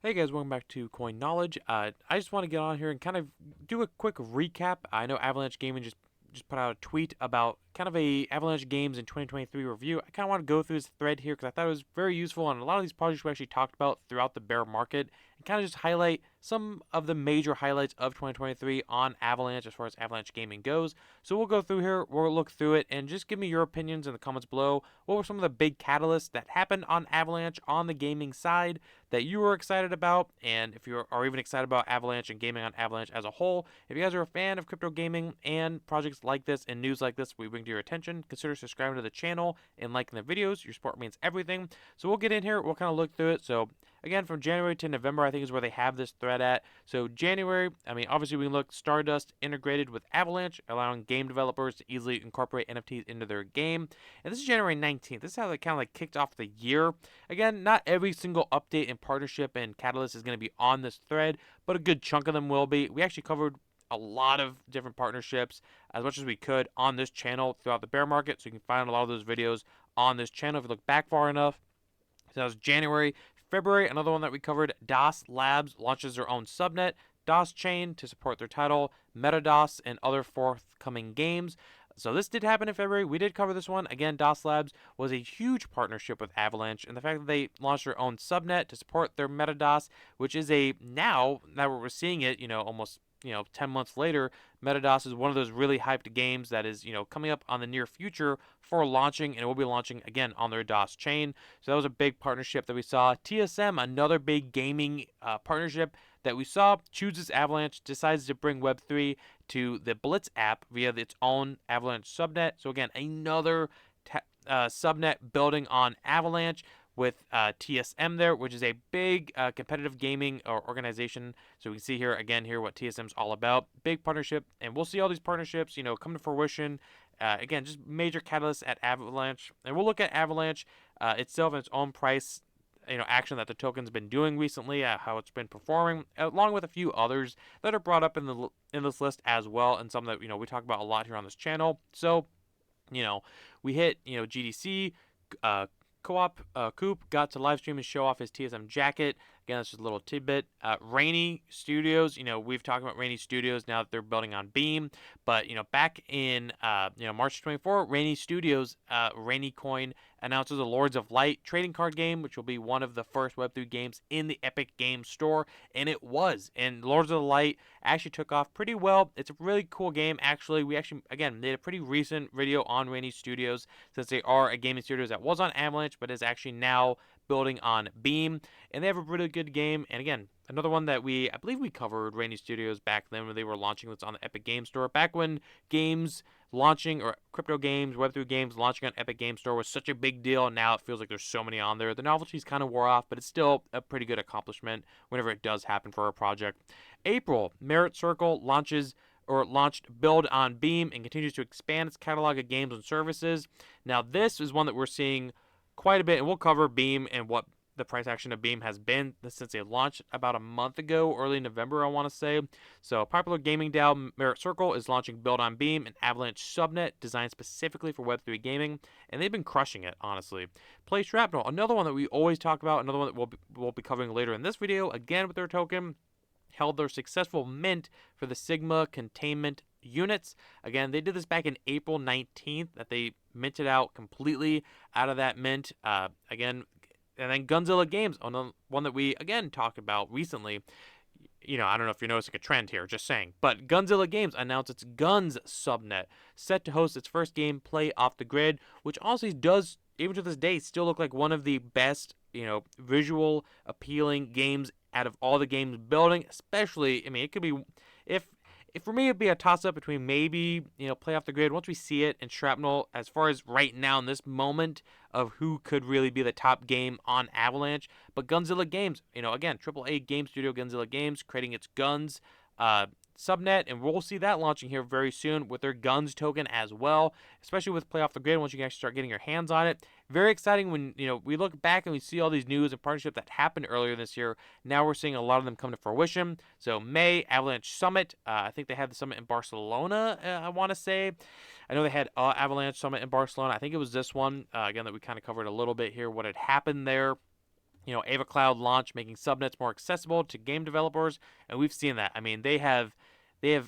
Hey guys, welcome back to Coin Knowledge. I just want to get on here and kind of do a quick recap. I know Avalanche Gaming just put out a tweet about kind of a Avalanche Games in 2023 review. I kind of want to go through this thread here because I thought it was very useful on a lot of these projects we actually talked about throughout the bear market and kind of just highlight some of the major highlights of 2023 on Avalanche as far as Avalanche Gaming goes. So we'll go through here, we'll look through it, and just give me your opinions in the comments below. What were some of the big catalysts that happened on Avalanche on the gaming side that you were excited about, and if you are even excited about Avalanche and gaming on Avalanche as a whole. If you guys are a fan of crypto gaming and projects like this and news like this we bring to your attention, consider subscribing to the channel and liking the videos. Your support means everything. So we'll get in here, we'll kind of look through it. So again, from January to November, I think is where they have this thread at. So January, obviously we can look Stardust integrated with Avalanche, allowing game developers to easily incorporate NFTs into their game. And this is January 19th. This is how they kind of like kicked off the year. Again, not every single update and partnership and catalyst is going to be on this thread, but a good chunk of them will be. We actually covered a lot of different partnerships as much as we could on this channel throughout the bear market, so you can find a lot of those videos on this channel if you look back far enough. So that was January. February, another one that we covered, DOS Labs launches their own subnet, DOS Chain, to support their title, MetaDOS, and other forthcoming games. So this did happen in February. We did cover this one. Again, DOS Labs was a huge partnership with Avalanche, and the fact that they launched their own subnet to support their MetaDOS, which is now we're seeing it, almost 10 months later, MetaDOS is one of those really hyped games that is, coming up on the near future for launching, and it will be launching again on their DOS chain. So that was a big partnership that we saw. TSM, another big gaming partnership that we saw, chooses Avalanche, decides to bring Web3 to the Blitz app via its own Avalanche subnet. So again, another subnet building on Avalanche with TSM there, which is a big competitive gaming organization. So we can see here again what TSM's all about. Big partnership, and we'll see all these partnerships, come to fruition. Again, just major catalysts at Avalanche, and we'll look at Avalanche itself and its own price, action that the token's been doing recently, how it's been performing, along with a few others that are brought up in this list as well, and some that we talk about a lot here on this channel. So, we hit GDC. Coop got to live stream and show off his TSM jacket. Again, that's just a little tidbit. Rainy Studios, we've talked about Rainy Studios now that they're building on Beam. But, back in, March 24, Rainy Studios, Rainy Coin announces a Lords of Light trading card game, which will be one of the first Web3 games in the Epic Games Store. And it was. And Lords of the Light actually took off pretty well. It's a really cool game, actually. We actually, again, made a pretty recent video on Rainy Studios, since they are a gaming studio that was on Avalanche, but is actually now building on Beam, and they have a really good game. And again, another one that I believe we covered Rainy Studios back then when they were launching this on the Epic Games Store, back when games launching, or crypto games, Web3 games launching on Epic Games Store was such a big deal. Now it feels like there's so many on there. The novelty's kind of wore off, but it's still a pretty good accomplishment whenever it does happen for a project. April, Merit Circle launched Build on Beam and continues to expand its catalog of games and services. Now this is one that we're seeing quite a bit, and we'll cover Beam and what the price action of Beam has been since they launched about a month ago, early November, I want to say. So, popular gaming DAO Merit Circle is launching Build on Beam, an Avalanche subnet designed specifically for Web3 gaming, and they've been crushing it, honestly. Play Shrapnel, another one that we always talk about, another one that we'll be covering later in this video, again with their token, held their successful mint for the Sigma containment units. Again, they did this back in April 19th, that they minted out completely out of that mint. Again, and then Gunzilla Games, one that we again talked about recently. I don't know if you're noticing a trend here, just saying. But Gunzilla Games announced its Guns subnet, set to host its first game, Play Off the Grid, which honestly does, even to this day, still look like one of the best, visual appealing games out of all the games building. Especially, it could be, if for me, it'd be a toss-up between maybe, Play Off the Grid once we see it, and Shrapnel, as far as right now in this moment of who could really be the top game on Avalanche. But Gunzilla Games, again, AAA game studio Gunzilla Games, creating its Guns subnet, and we'll see that launching here very soon with their Guns token as well, especially with Play Off the Grid once you guys start getting your hands on it. Very exciting when we look back and we see all these news and partnerships that happened earlier this year. Now we're seeing a lot of them come to fruition. So May, Avalanche Summit, I think they had the summit in Barcelona, I want to say. I know they had Avalanche Summit in Barcelona. I think it was this one, again, that we kind of covered a little bit here, what had happened there. Ava Cloud launch, making subnets more accessible to game developers, and we've seen that. I mean, they have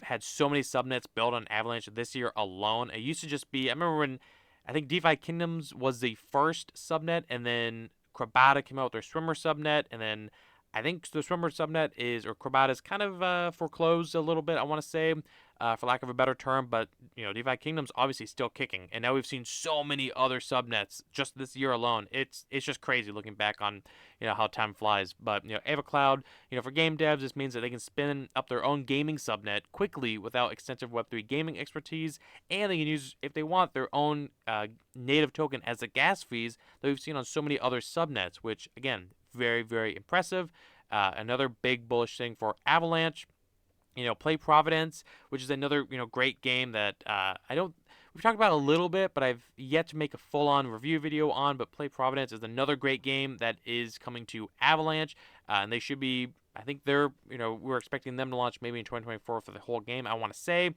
had so many subnets built on Avalanche this year alone. It used to just be, I remember when I think DeFi Kingdoms was the first subnet, and then Krabata came out with their Swimmer subnet, and then I think the Swimmer subnet or Krabata is kind of foreclosed a little bit, I want to say, for lack of a better term, but DeFi Kingdom's obviously still kicking, and now we've seen so many other subnets just this year alone. It's just crazy looking back on how time flies. But Ava Cloud, for game devs, this means that they can spin up their own gaming subnet quickly without extensive Web3 gaming expertise, and they can use, if they want, their own native token as the gas fees that we've seen on so many other subnets, which again, very, very impressive. Another big bullish thing for Avalanche. Play Providence, which is another great game that we've talked about a little bit, but I've yet to make a full-on review video on. But Play Providence is another great game that is coming to Avalanche, and they should be. I think we're expecting them to launch maybe in 2024 for the whole game, I want to say.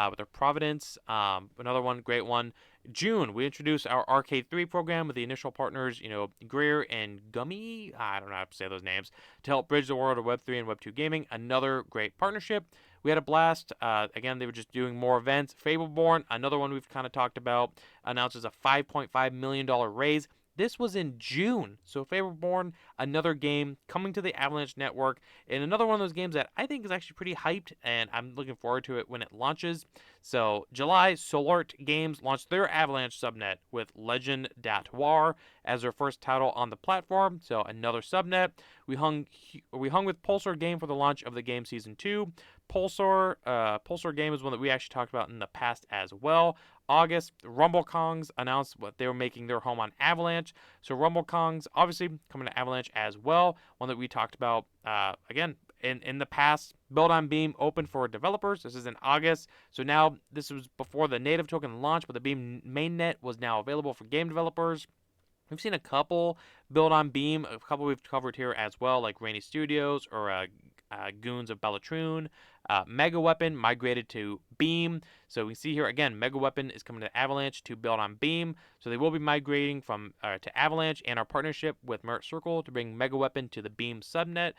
With their Providence, another one, great one. June, we introduced our Arcade 3 program with the initial partners, Greer and Gummy, I don't know how to say those names, to help bridge the world of Web3 and Web2 gaming. Another great partnership. We had a blast. Again, they were just doing more events. Fableborn, another one we've kind of talked about, announces a $5.5 million raise. This was in June. So Fableborn, another game coming to the Avalanche network, and another one of those games that I think is actually pretty hyped, and I'm looking forward to it when it launches. So July, Solart Games launched their Avalanche subnet with Legend d'Atoir as their first title on the platform. So another subnet. We hung with Pulsar Game for the launch of the game Season 2. Pulsar Game is one that we actually talked about in the past as well. August, RumbleKongs announced what they were making their home on Avalanche. So RumbleKongs, obviously, coming to Avalanche as well. One that we talked about, again, in the past. Build on Beam open for developers. This is in August. So now, this was before the native token launch, but the Beam mainnet was now available for game developers. We've seen a couple build on Beam, a couple we've covered here as well, like Rainy Studios or Goons of Bellatroon. Mega Weapon migrated to Beam. So we see here again, Mega Weapon is coming to Avalanche to build on Beam. So they will be migrating from to Avalanche, and our partnership with Merit Circle to bring Mega Weapon to the Beam subnet.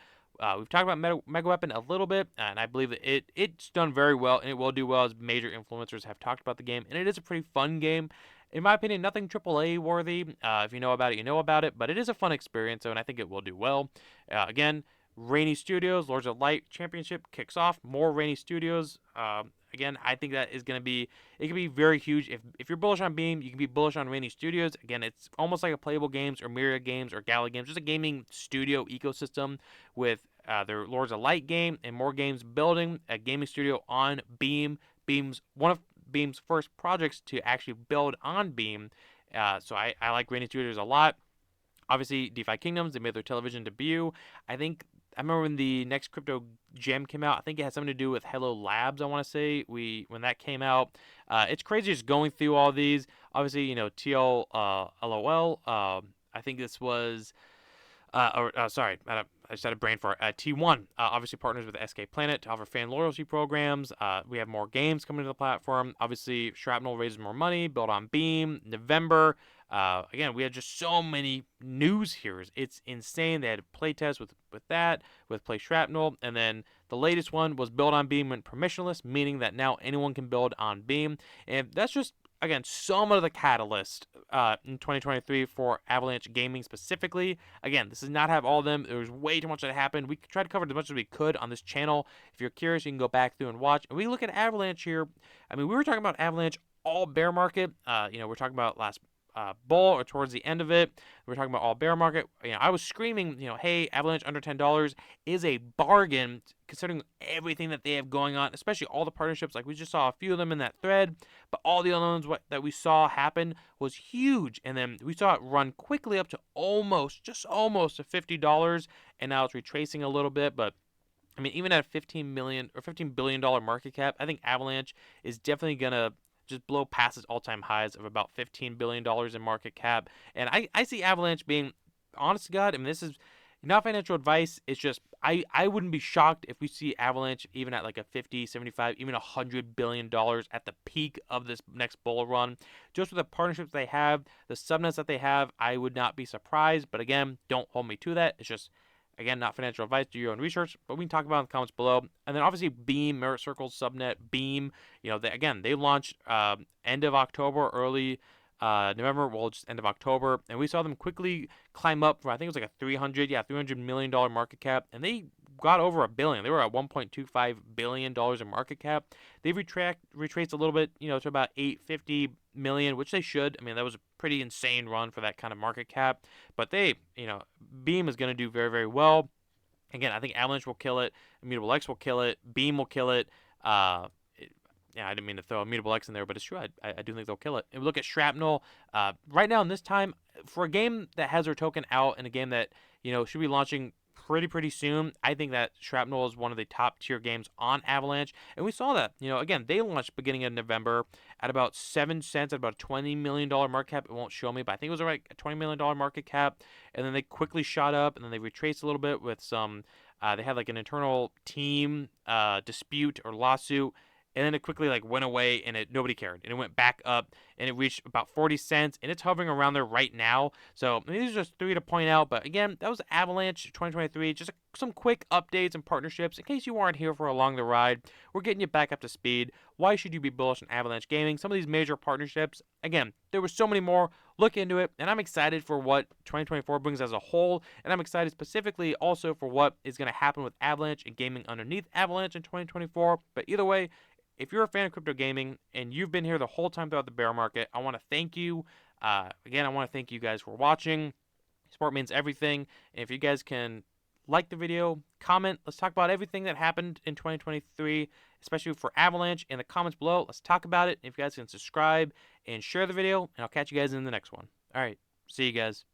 We've talked about Mega Weapon a little bit, and I believe that it's done very well, and it will do well, as major influencers have talked about the game. And it is a pretty fun game. In my opinion, nothing AAA worthy. If you know about it, you know about it. But it is a fun experience, and I think it will do well. Again, Rainy Studios, Lords of Light Championship kicks off. More Rainy Studios. Again, I think that is going to be, it can be very huge. If you're bullish on Beam, you can be bullish on Rainy Studios. Again, it's almost like a Playable Games or Myriad Games or Gala Games, just a gaming studio ecosystem with their Lords of Light game and more games building a gaming studio on Beam. One of Beam's first projects to actually build on Beam. So I like Rainy Studios a lot. Obviously, DeFi Kingdoms, they made their television debut. I remember when the next crypto gem came out. I think it had something to do with Hello Labs, I want to say, when that came out. It's crazy just going through all these. Obviously, TL LOL. I think this was sorry, I just had a brain fart. T1 obviously partners with SK Planet to offer fan loyalty programs. We have more games coming to the platform. Obviously, Shrapnel raises more money, built on Beam. November. Again, we had just so many news here. It's insane. They had a playtest with Play Shrapnel. And then the latest one was build on Beam went permissionless, meaning that now anyone can build on Beam. And that's just, again, some of the catalyst in 2023 for Avalanche Gaming specifically. Again, this does not have all of them. There was way too much that happened. We tried to cover as much as we could on this channel. If you're curious, you can go back through and watch. And we look at Avalanche here. I mean, we were talking about Avalanche all bear market. We're talking about last bull or towards the end of it. We're talking about all bear market. I was screaming, hey, Avalanche under $10 is a bargain considering everything that they have going on, especially all the partnerships. Like we just saw a few of them in that thread, but all the other ones that we saw happen was huge. And then we saw it run quickly up to just almost to $50, and now it's retracing a little bit, but I mean, even at a $15 billion market cap, I think Avalanche is definitely gonna just blow past its all-time highs of about $15 billion in market cap. And I see Avalanche being, honest to God, I mean, this is, Not financial advice. It's just I wouldn't be shocked if we see Avalanche even at like a 50, 75, even $100 billion at the peak of this next bull run. Just with the partnerships they have, the subnets that they have, I would not be surprised. But again, don't hold me to that. It's just, again, not financial advice. Do your own research. But we can talk about it in the comments below. And then obviously Beam, Merit Circle subnet, Beam. They launched end of October, early November, well, just end of October, and we saw them quickly climb up from, I think it was like a $300 million market cap, and they got over a billion. They were at $1.25 billion in market cap. They've retraced a little bit, to about 850 million, which they should. I mean, that was a pretty insane run for that kind of market cap, but Beam is going to do very, very well. Again, I think Avalanche will kill it. Immutable X will kill it. Beam will kill it. Yeah, I didn't mean to throw Immutable X in there, but it's true. I do think they'll kill it. And we look at Shrapnel. Right now in this time, for a game that has their token out and a game that, should be launching pretty soon, I think that Shrapnel is one of the top tier games on Avalanche. And we saw that, again, they launched beginning of November at about 7 cents, at about a $20 million market cap. It won't show me, but I think it was like a $20 million market cap. And then they quickly shot up, and then they retraced a little bit with some, they had like an internal team dispute or lawsuit. And then it quickly went away, and nobody cared. And it went back up, and it reached about 40 cents, and it's hovering around there right now. So these are just 3 to point out. But again, that was Avalanche 2023. Just some quick updates and partnerships in case you weren't here for along the ride. We're getting you back up to speed. Why should you be bullish on Avalanche Gaming? Some of these major partnerships. Again, there were so many more. Look into it, and I'm excited for what 2024 brings as a whole, and I'm excited specifically also for what is going to happen with Avalanche and gaming underneath Avalanche in 2024. But either way, if you're a fan of crypto gaming and you've been here the whole time throughout the bear market, I want to thank you. Again, I want to thank you guys for watching. Support means everything. And if you guys can like the video, comment. Let's talk about everything that happened in 2023, especially for Avalanche, in the comments below. Let's talk about it. If you guys can subscribe and share the video, and I'll catch you guys in the next one. All right. See you guys.